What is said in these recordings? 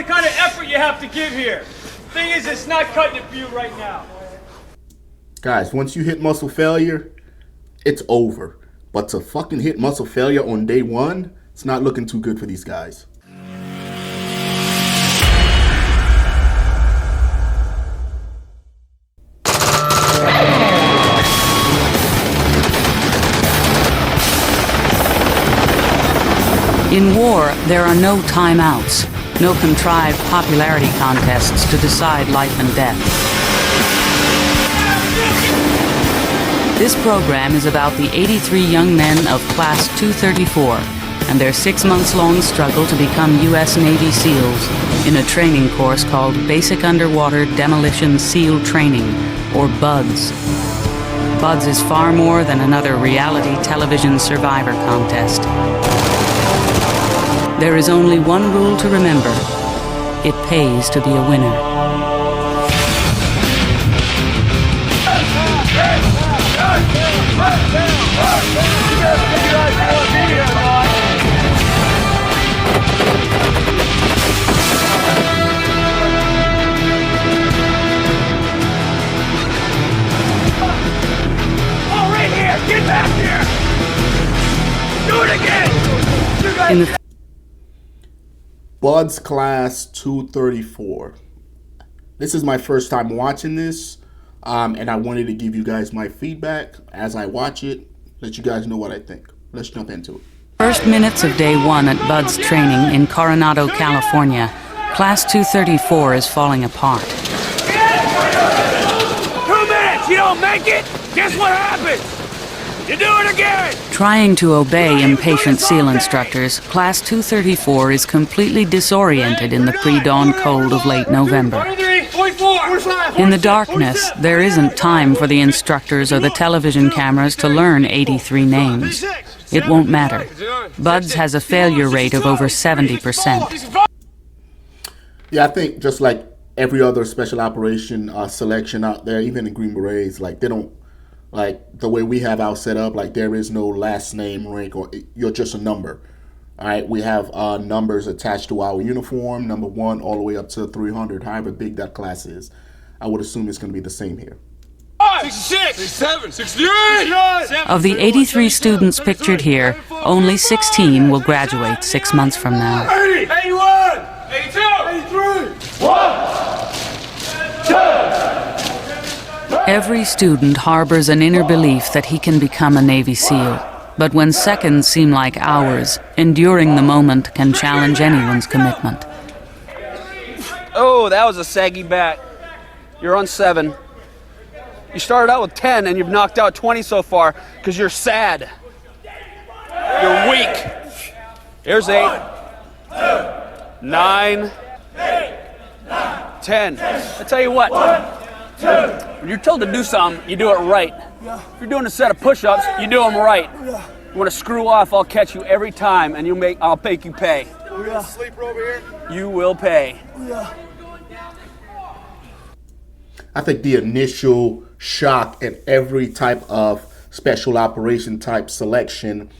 the kind of effort you have to give here. Thing is, it's not cutting it for you right now. Guys, once you hit muscle failure, it's over. But to fucking hit muscle failure on day one, it's not looking too good for these guys. In war, there are no timeouts, no contrived popularity contests to decide life and death. This program is about the 83 young men of Class 234 and their 6-month-long struggle to become U.S. Navy SEALs in a training course called Basic Underwater Demolition SEAL Training, or BUDS. BUDS is far more than another reality television survivor contest. There is only one rule to remember. It pays to be a winner. Oh, right here! Get back here! Do it again! In the BUDS Class 234. This is my first time watching this, and I wanted to give you guys my feedback as I watch it, let you guys know what I think. Let's jump into it. first minutes of day one at BUDS training in Coronado, California, Class 234 is falling apart. 2 minutes! You don't make it? Guess what happens? You do it again! Trying to obey impatient SEAL instructors, Class 234 is completely disoriented in the pre-dawn cold of late November. 23.4! In the darkness, there isn't time for the instructors or the television cameras to learn 83 names. It won't matter. BUDS has a failure rate of over 70%. Yeah, I think just like every other special operation selection out there, even in Green Berets, like they don't, like the way we have our set up, like there is no last name, rank, or you're just a number. All right, we have numbers attached to our uniform, number 1 all the way up to 300, however big that class is. I would assume it's going to be the same here. 66, 67, 68! Of the 83 students pictured here, only 16 will graduate 6 months from now. 80, 81, 82, 83, 1, 2! Every student harbors an inner belief that he can become a Navy SEAL. But when seconds seem like hours, enduring the moment can challenge anyone's commitment. Oh, that was a saggy bat. You're on 7. You started out with 10 and you've knocked out 20 so far because you're sad. You're weak. Here's 8, 9, 10. I tell you what, when you're told to do something, you do it right. If you're doing a set of push-ups, you do them right. You want to screw off, I'll catch you every time and I'll make you pay. Sleeper over here. You will pay. I think the initial shock at every type of special operation type selection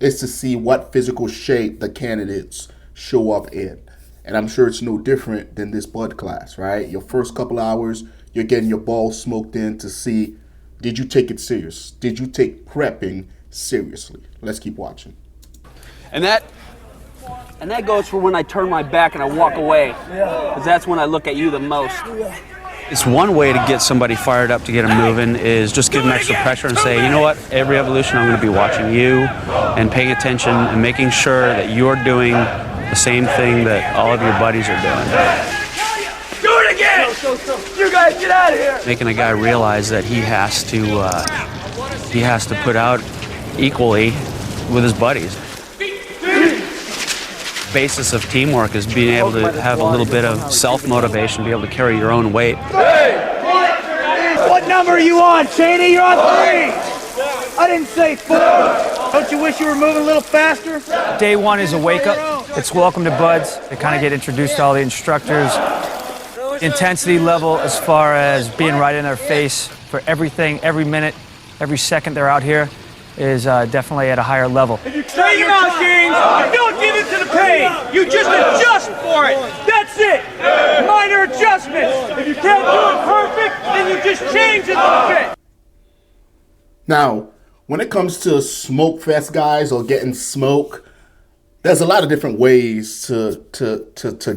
is to see what physical shape the candidates show up in. And I'm sure it's no different than this BUD class, right? Your first couple hours, you're getting your balls smoked in to see, did you take it serious? Did you take prepping seriously? Let's keep watching. And that goes for when I turn my back and I walk away. Because that's when I look at you the most. It's one way to get somebody fired up to get them moving is just give them extra pressure and say, you know what, every evolution I'm going to be watching you and paying attention and making sure that you're doing the same thing that all of your buddies are doing. Do it again! You guys get out of here! Making a guy realize that he has to put out equally with his buddies. Basis of teamwork is being able to have a little bit of self-motivation, be able to carry your own weight. What number are you on, Cheney? You're on 3! I didn't say 4! Don't you wish you were moving a little faster? Day one is a wake-up. It's welcome to BUDS. They kind of get introduced to all the instructors. Intensity level as far as being right in their face for everything, every minute, every second they're out here is definitely at a higher level. Straighten your mouth, James! Don't give in to the pain! You just adjust for it! That's That's it. Minor adjustments. If you can't do it perfect, then you just change it a little bit. Now, when it comes to smoke fest guys or getting smoke, there's a lot of different ways to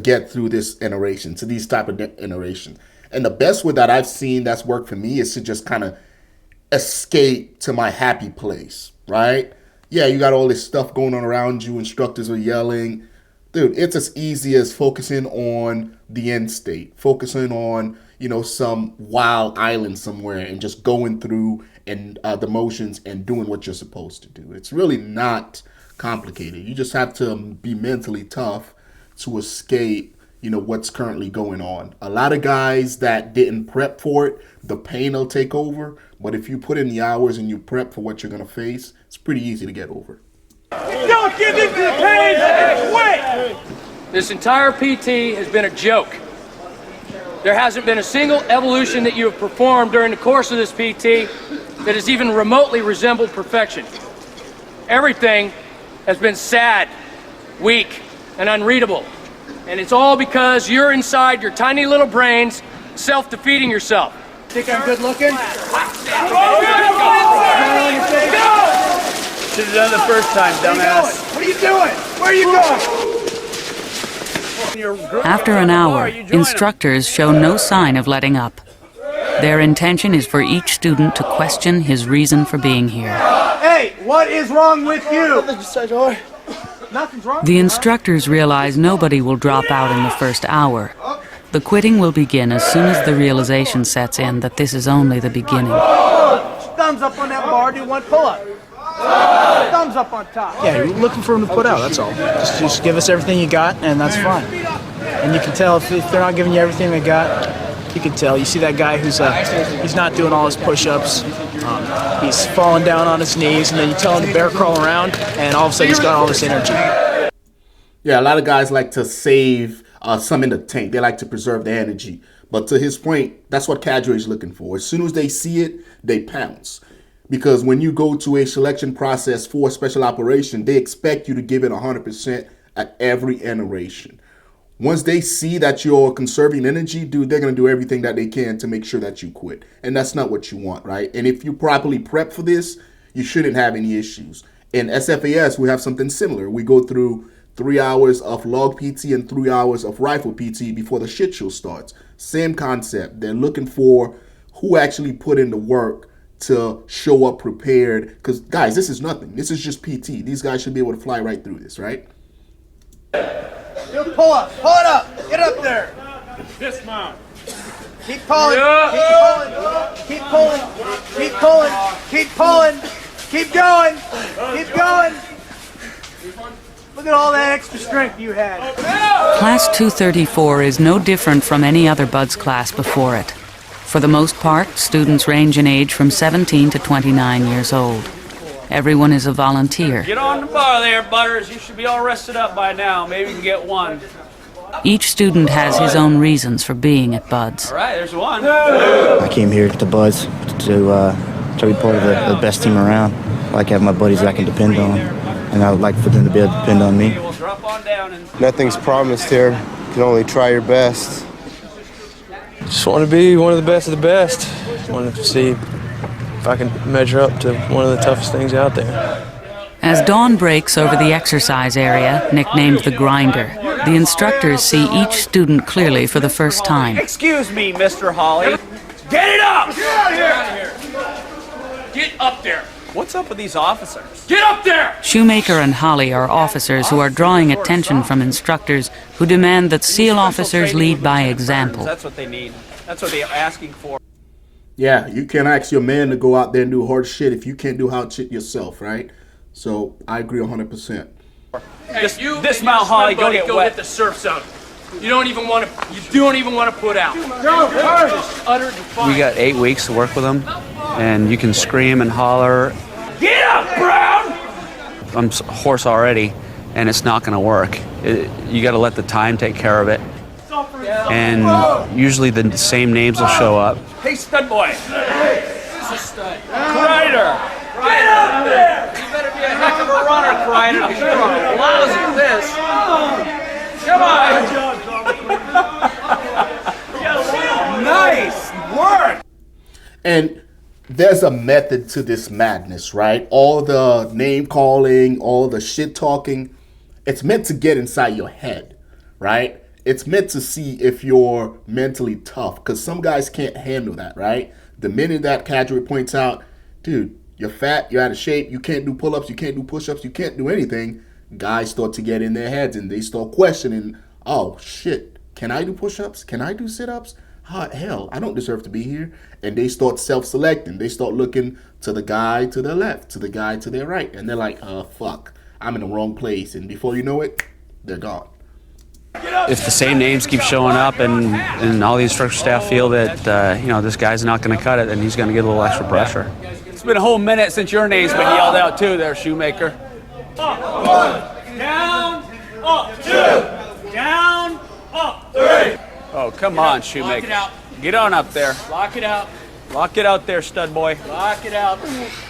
get through this iteration, to these type of iterations. And the best way that I've seen that's worked for me is to just kind of escape to my happy place, right? Yeah, you got all this stuff going on around you. Instructors are yelling. Dude, it's as easy as focusing on the end state, focusing on, you know, some wild island somewhere and just going through and the motions and doing what you're supposed to do. It's really not complicated. You just have to be mentally tough to escape, you know, what's currently going on. A lot of guys that didn't prep for it, the pain will take over. But if you put in the hours and you prep for what you're going to face, it's pretty easy to get over. Don't give in to the pain and quit. This entire PT has been a joke. There hasn't been a single evolution that you have performed during the course of this PT that has even remotely resembled perfection. Everything has been sad, weak, and unreadable. And it's all because you're inside your tiny little brains self-defeating yourself. Think I'm good looking? Should have done it the first time, dumbass. What are you doing? Where are you going? After an hour, instructors show no sign of letting up. Their intention is for each student to question his reason for being here. Hey, what is wrong with you? Nothing's wrong. The instructors realize nobody will drop out in the first hour. The quitting will begin as soon as the realization sets in that this is only the beginning. Thumbs up on that bar, do one pull-up. Thumbs up on top. Yeah, you're looking for them to put out, that's all. Just give us everything you got, and that's fine. And you can tell if they're not giving you everything they got, you can tell. You see that guy who's he's not doing all his push-ups. He's falling down on his knees, and then you tell him to bear crawl around, and all of a sudden he's got all this energy. Yeah, a lot of guys like to save some in the tank. They like to preserve the energy. But to his point, that's what cadre is looking for. As soon as they see it, they pounce. Because when you go to a selection process for a special operation, they expect you to give it 100% at every iteration. Once they see that you're conserving energy, dude, they're going to do everything that they can to make sure that you quit. And that's not what you want, right? And if you properly prep for this, you shouldn't have any issues. In SFAS, we have something similar. We go through 3 hours of log PT and 3 hours of rifle PT before the shit show starts. Same concept. They're looking for who actually put in the work to show up prepared. Because, guys, this is nothing. This is just PT. These guys should be able to fly right through this, right? Do a pull-up. Pull it up. Get up there. Dismount. Keep pulling. Keep pulling. Keep pulling. Keep pulling. Keep going. Keep going. Look at all that extra strength you had. Class 234 is no different from any other BUDS class before it. For the most part, students range in age from 17 to 29 years old. Everyone is a volunteer. Get on the bar there, Butters. You should be all rested up by now. Maybe you can get one. Each student has his own reasons for being at BUDS. All right, there's one. I came here to BUDS to be part of the best team around. I like having my buddies that I can depend on, and I would like for them to be able to depend on me. We'll drop on down and... Nothing's promised here. You can only try your best. Just want to be one of the best. Just want to see if I can measure up to one of the toughest things out there. As dawn breaks over the exercise area, nicknamed the Grinder, the instructors see each student clearly for the first time. Excuse me, Mr. Hawley. Get it up! Get out of here! Get up there! What's up with these officers? Get up there! Shoemaker and Holly are officers who are drawing attention from instructors who demand that SEAL officers lead by example. That's what they need. That's what they're asking for. Yeah, you can't ask your man to go out there and do hard shit if you can't do hard shit yourself, right? So I agree 100%. Hey, dismount, Holly. Go get wet. Hit the surf zone. You don't even want to put out. Just utter defiance. We got 8 weeks to work with them, and you can scream and holler. Get up, Brown! I'm hoarse already, and it's not going to work. You got to let the time take care of it. And usually the same names will show up. Hey, stud boy. Who's a stud? Kreider. Get up there! You better be a heck of a runner, Kreider, because you're lousy at this. Come on! And there's a method to this madness, right? All the name calling, all the shit talking, it's meant to get inside your head, right? It's meant to see if you're mentally tough, because some guys can't handle that, right? The minute that cadre points out, dude, you're fat, you're out of shape, you can't do pull-ups, you can't do push-ups, you can't do anything, guys start to get in their heads and they start questioning, oh shit, can I do push-ups? Can I do sit-ups? Hell, I don't deserve to be here. And they start self-selecting. They start looking to the guy to their left, to the guy to their right. And they're like, fuck, I'm in the wrong place. And before you know it, they're gone. If the same names keep showing up and all the instructor staff feel that, this guy's not going to cut it, then he's going to get a little extra pressure. It's been a whole minute since your name's been yelled out too there, Shoemaker. Up, 1, down, up, 2, down, up, 3. Oh, come on, Shoemaker. Lock it out. Get on up there. Lock it out. Lock it out there, stud boy. Lock it out.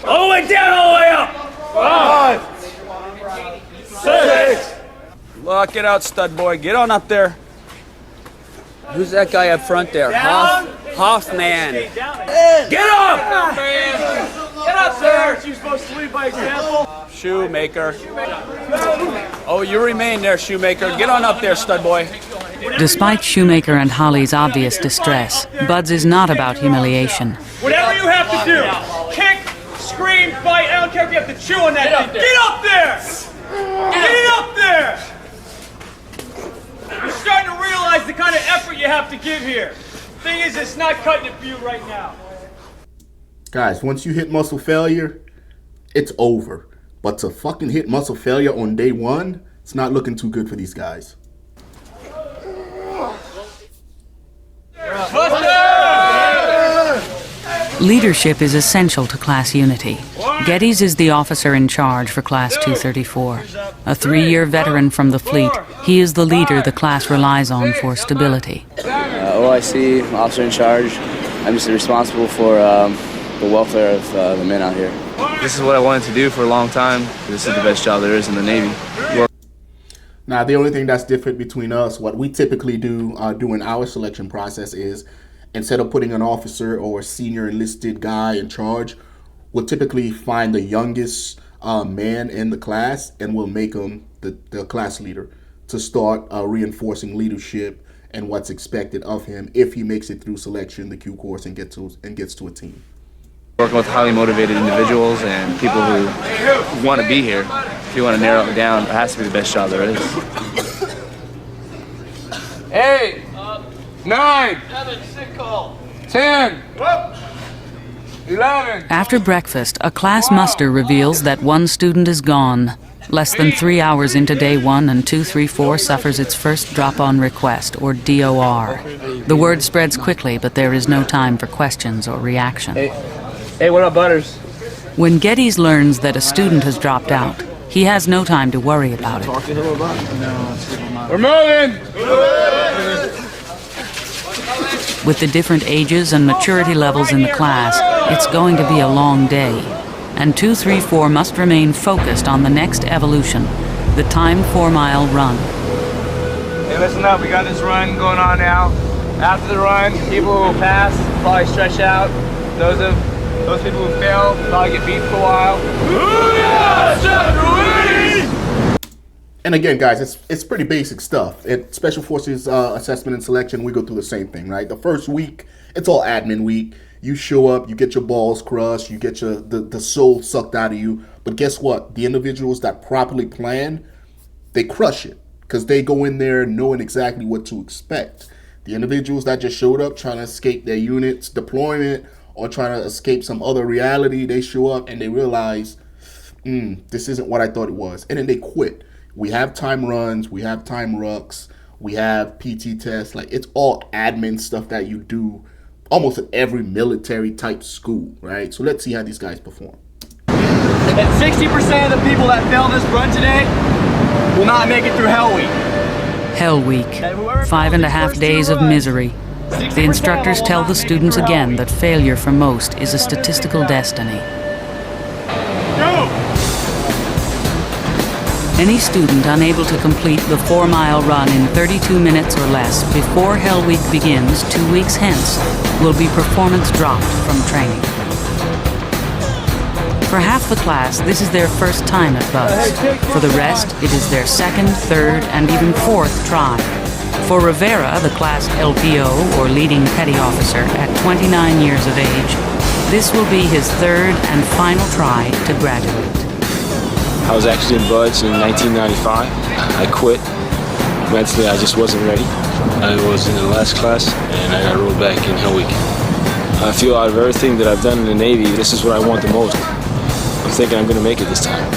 All the way down, all the way up. 5, 6. Lock it out, stud boy. Get on up there. Who's that guy up front there? Hoffman. Get up! Get up there! Aren't you supposed to lead by example? Shoemaker. Oh, you remain there, Shoemaker. Get on up there, stud boy. Despite Shoemaker and Holly's obvious distress, Buds is not about humiliation. Whatever you have to do, kick, scream, fight, I don't care if you have to chew on that thing. Get up there! Get up there! You're starting to realize the kind of effort you have to give here. Thing is, it's not cutting it for you right now. Guys, once you hit muscle failure, it's over. But to fucking hit muscle failure on day one, it's not looking too good for these guys. Leadership is essential to class unity. Geddes is the officer in charge for Class 234. A 3-year veteran from the fleet, he is the leader the class relies on for stability. OIC, officer in charge. I'm just responsible for the welfare of the men out here. This is what I wanted to do for a long time. This is the best job there is in the Navy. Now, the only thing that's different between us, what we typically do during our selection process is, instead of putting an officer or a senior enlisted guy in charge, we'll typically find the youngest man in the class and we'll make him the class leader to start reinforcing leadership and what's expected of him if he makes it through selection, the Q course, and gets to a team. Working with highly motivated individuals and people who want to be here. If you want to narrow it down, it has to be the best job there is. 8, 9, 10, 11. After breakfast, a class muster reveals that one student is gone. Less than 3 hours into day one, and 234 suffers its first drop-on request, or DOR. The word spreads quickly, but there is no time for questions or reaction. Hey, what up, Butters? When Geddes learns that a student has dropped out, he has no time to worry about it. We're moving! With the different ages and maturity levels in the class, it's going to be a long day. And 234 must remain focused on the next evolution, the timed 4-mile run. Hey, listen up, we got this run going on now. After the run, people who pass probably stretch out. Those people who fail probably get beat for a while. And again, guys, it's pretty basic stuff. At Special Forces assessment and selection, we go through the same thing, right? The first week, it's all admin week. You show up, you get your balls crushed, you get the soul sucked out of you. But guess what? The individuals that properly plan, they crush it because they go in there knowing exactly what to expect. The individuals that just showed up trying to escape their unit's deployment or trying to escape some other reality, they show up and they realize, this isn't what I thought it was. And then they quit. We have time runs, we have time rucks, we have PT tests. Like, it's all admin stuff that you do almost at every military type school, right? So let's see how these guys perform. And 60% of the people that fail this run today will not make it through Hell Week. Hell Week, 5.5 days of misery. The instructors tell the students again that failure for most is a statistical destiny. Any student unable to complete the 4-mile run in 32 minutes or less before Hell Week begins 2 weeks hence will be performance dropped from training. For half the class, this is their first time at Buds. For the rest, it is their second, third, and even fourth try. For Rivera, the class LPO, or leading petty officer, at 29 years of age, this will be his third and final try to graduate. I was actually in Buds in 1995. I quit. Mentally, I just wasn't ready. I was in the last class, and I got rolled back in Hell Week. I feel out of everything that I've done in the Navy, this is what I want the most. I'm thinking I'm going to make it this time.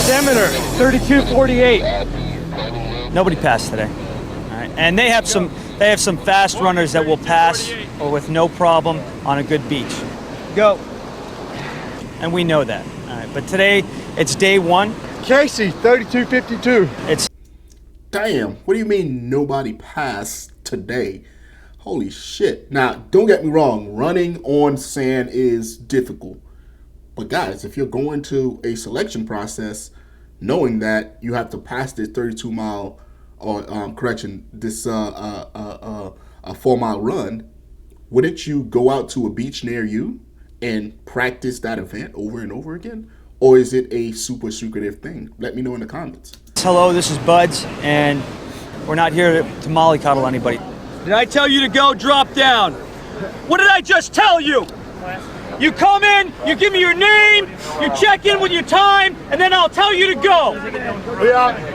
Diameter 32.48. Nobody passed today. All right. And they have some fast runners that will pass or with no problem on a good beach. Go. And we know that. All right. But today it's day one. Casey, 32.52. It's Damn, what do you mean nobody passed today? Holy shit. Now, don't get me wrong, running on sand is difficult. But guys, if you're going to a selection process, knowing that you have to pass this 32-mile, or this 4-mile run, wouldn't you go out to a beach near you and practice that event over and over again? Or is it a super secretive thing? Let me know in the comments. hello, this is Buds, and we're not here to mollycoddle anybody. Did I tell you to go drop down? What did I just tell you? You come in, you give me your name, you check in with your time, and then I'll tell you to go.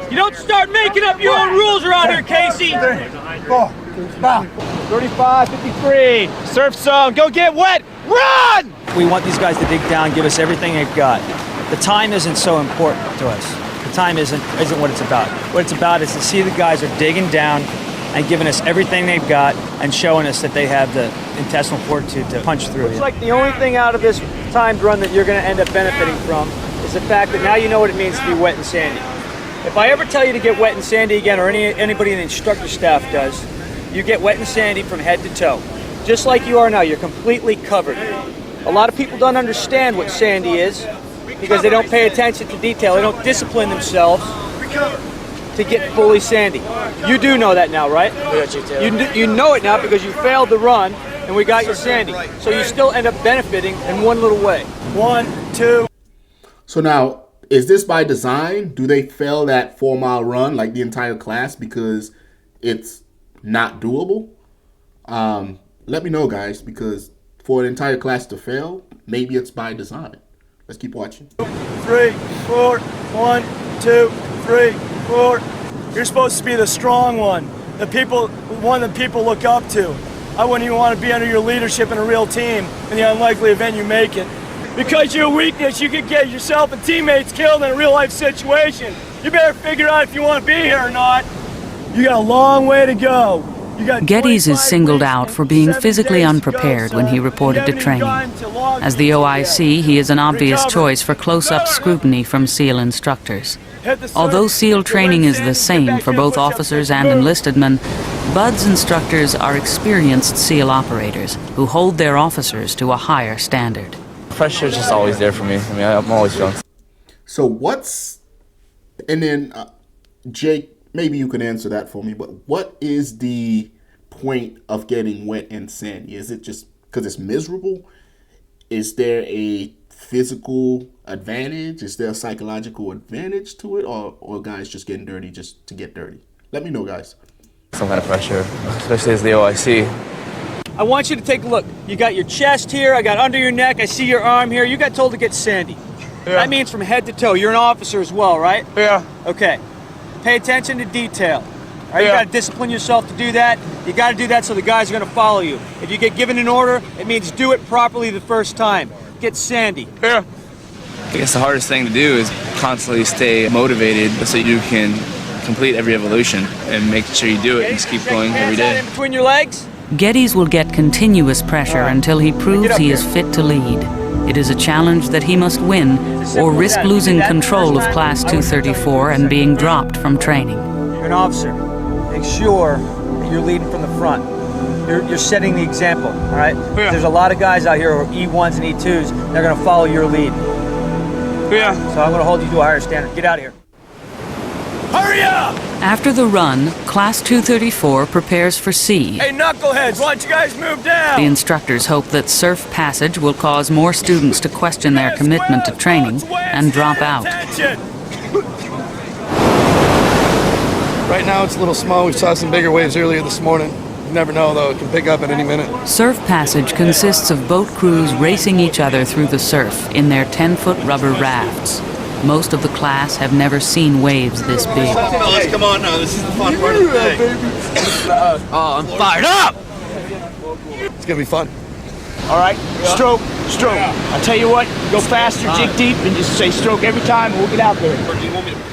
You don't start making up your own rules around here, Casey. 35-53. Surf zone, go get wet, run! We want these guys to dig down, give us everything they've got. The time isn't so important to us. The time isn't what it's about. What it's about is to see the guys are digging down and giving us everything they've got and showing us that they have the intestinal fortitude to punch through. It's like the only thing out of this timed run that you're going to end up benefiting from is the fact that now you know what it means to be wet and sandy. If I ever tell you to get wet and sandy again, or anybody in the instructor staff does, you get wet and sandy from head to toe. Just like you are now, you're completely covered. A lot of people don't understand what sandy is because they don't pay attention to detail. They don't discipline themselves to get fully sandy. You do know that now, right? You know it now because you failed the run and we got you sandy. So you still end up benefiting in one little way. 1, 2. So now, is this by design? Do they fail that 4-mile run like the entire class because it's not doable? Let me know, guys, because for an entire class to fail, maybe it's by design. Let's keep watching. 3, 4, 1, 2, 3, 4. You're supposed to be the strong one, one that people look up to. I wouldn't even want to be under your leadership in a real team in the unlikely event you make it. Because your weakness, you could get yourself and teammates killed in a real life situation. You better figure out if you want to be here or not. You got a long way to go. Geddes is singled out for being physically unprepared when he reported to training. As the OIC, he is an obvious choice for close-up scrutiny from SEAL instructors. Although SEAL training is the same for both officers and enlisted men, BUDS instructors are experienced SEAL operators who hold their officers to a higher standard. Pressure is just always there for me. I mean, I'm always feeling. So and then Jake, maybe you can answer that for me, but what is the point of getting wet and sandy? Is it just because it's miserable? Is there a physical advantage? Is there a psychological advantage to it? Or guys just getting dirty just to get dirty? Let me know, guys. Some kind of pressure, especially as the OIC. I want you to take a look. You got your chest here, I got under your neck, I see your arm here. You got told to get sandy. Yeah. That means from head to toe. You're an officer as well, right? Yeah. Okay. Pay attention to detail. All right, yeah. You got to discipline yourself to do that. You got to do that so the guys are going to follow you. If you get given an order, it means do it properly the first time. Get sandy. Yeah. I guess the hardest thing to do is constantly stay motivated so you can complete every evolution and make sure you do it and just keep going every day. In between your legs. Geddes will get continuous pressure until he proves he is fit to lead. It is a challenge that he must win or risk losing control of Class 234 and being dropped from training. You're an officer. Make sure that you're leading from the front. You're setting the example, all right? Yeah. There's a lot of guys out here who are E1s and E2s. They're going to follow your lead. Yeah. So I'm going to hold you to a higher standard. Get out of here. Hurry up! After the run, Class 234 prepares for sea. Hey, knuckleheads, why don't you guys move down? The instructors hope that surf passage will cause more students to question their commitment to training and drop out. Right now it's a little small. We saw some bigger waves earlier this morning. You never know, though. It can pick up at any minute. Surf passage consists of boat crews racing each other through the surf in their 10-foot rubber rafts. Most of the class have never seen waves this big. Fellas, come on now. This is the fun part of the day. Oh, I'm fired up! It's going to be fun. All right, stroke, stroke. I tell you what, go faster, dig deep, and just say stroke every time, and we'll get out there.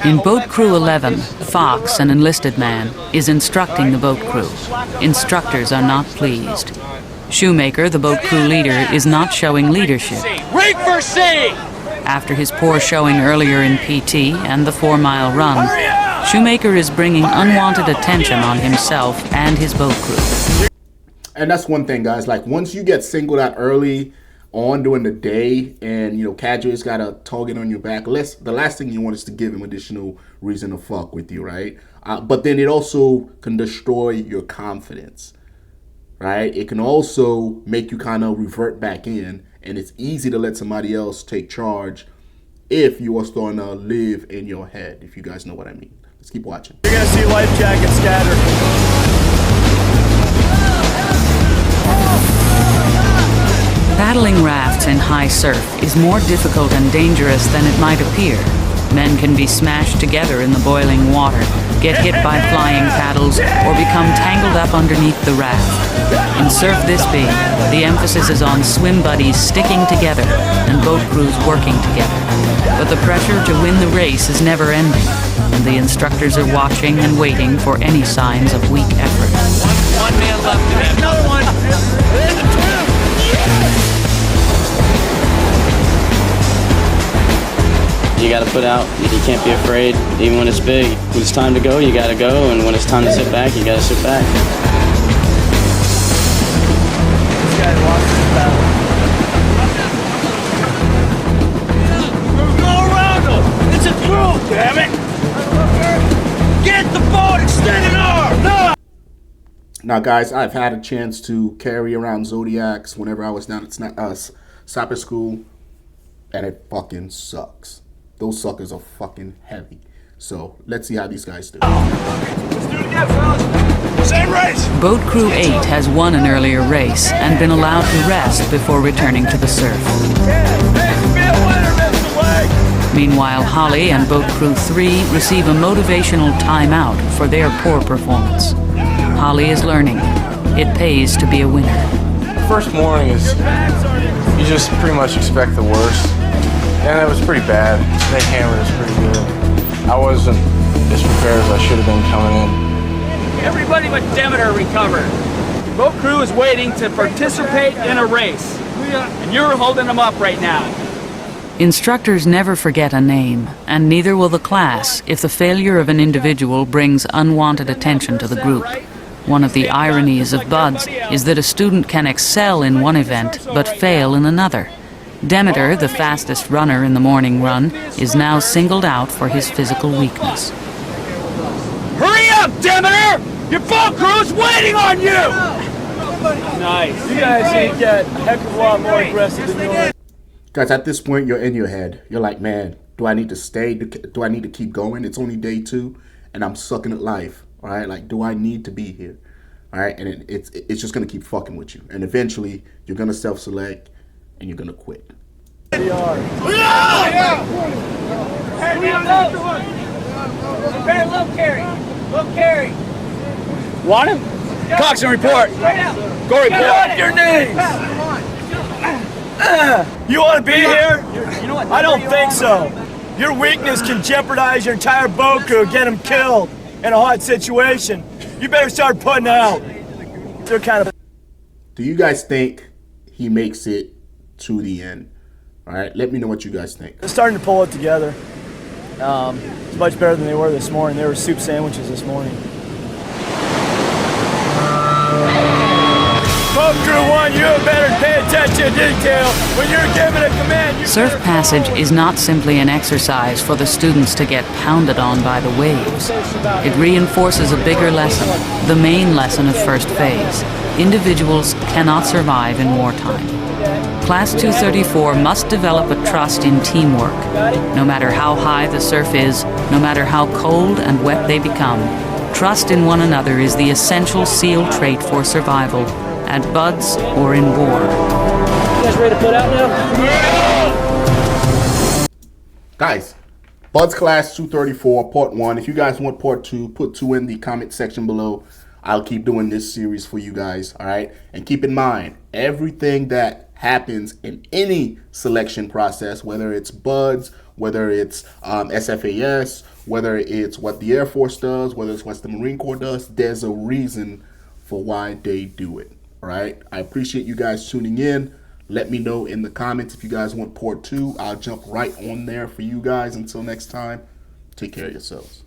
In Boat Crew 11, Fox, an enlisted man, is instructing the boat crew. Instructors are not pleased. Shoemaker, the boat crew leader, is not showing leadership. Rig for sea! After his poor showing earlier in PT and the 4-mile run, Shoemaker is bringing unwanted attention on himself and his boat crew. And that's one thing, guys. Like, once you get singled out early on during the day and, you know, Cadre's got a target on your back, the last thing you want is to give him additional reason to fuck with you, right? But then it also can destroy your confidence, right? It can also make you kind of revert back in, and it's easy to let somebody else take charge if you are starting to live in your head, if you guys know what I mean. Let's keep watching. You're going to see life jackets scattered. Paddling rafts in high surf is more difficult and dangerous than it might appear. Men can be smashed together in the boiling water, get hit by flying paddles, or become tangled up underneath the raft. In surf this big, the emphasis is on swim buddies sticking together and boat crews working together. But the pressure to win the race is never ending, and the instructors are watching and waiting for any signs of weak effort. One man left in it. Another one! You gotta put out, you can't be afraid, even when it's big. When it's time to go, you gotta go, and when it's time to sit back, you gotta sit back. This guy lost his battle. Go around him! It's a crew, damn it! Get the boat, extend an arm! No! Now, guys, I've had a chance to carry around Zodiacs whenever I was down at Sapper School, and it fucking sucks. Those suckers are fucking heavy. So let's see how these guys do. Let's do it again, fellas. Same race. Boat Crew 8 has won an earlier race and been allowed to rest before returning to the surf. Meanwhile, Holly and Boat Crew 3 receive a motivational timeout for their poor performance. Holly is learning. It pays to be a winner. First morning is, you just pretty much expect the worst. And it was pretty bad. They hammered us pretty good. I wasn't as prepared as I should have been coming in. Everybody but Demeter recovered. Boat crew is waiting to participate in a race. And you're holding them up right now. Instructors never forget a name, and neither will the class if the failure of an individual brings unwanted attention to the group. One of the ironies of BUD/S is that a student can excel in one event but fail in another. Demeter, the fastest runner in the morning run, is now singled out for his physical weakness. Hurry up, Demeter! Your boat crew's waiting on you! Nice. You guys need to get a heck of a lot more aggressive than you are. Guys, at this point, you're in your head. You're like, man, do I need to stay? Do I need to keep going? It's only day 2, and I'm sucking at life. All right, like, do I need to be here? All right, and it's just gonna keep fucking with you, and eventually you're gonna self-select, and you're gonna quit. Hey, low carry. Low carry. Want him? Coxswain report. Go report. Get on your knees. You want to be here? I don't think so. Your weakness can jeopardize your entire boat crew, get them killed in a hot situation. You better start putting out. They're kind of. Do you guys think he makes it to the end? All right, let me know what you guys think. They're starting to pull it together. It's much better than they were this morning. They were soup sandwiches this morning. Boat crew 1, you had better pay attention to detail. When you're given a command, Surf passage is not simply an exercise for the students to get pounded on by the waves. It reinforces a bigger lesson, the main lesson of first phase. Individuals cannot survive in wartime. Class 234 must develop a trust in teamwork. No matter how high the surf is, no matter how cold and wet they become, trust in one another is the essential SEAL trait for survival, at BUD/S or in war. You guys ready to put out now? Guys, BUD/S Class 234, Part 1. If you guys want Part 2, put 2 in the comment section below. I'll keep doing this series for you guys, all right? And keep in mind, everything that happens in any selection process, whether it's BUD/S, whether it's SFAS, whether it's what the Air Force does, whether it's what the Marine Corps does, there's a reason for why they do it, all right? I appreciate you guys tuning in. Let me know in the comments if you guys want Part 2. I'll jump right on there for you guys. Until next time, take care of yourselves.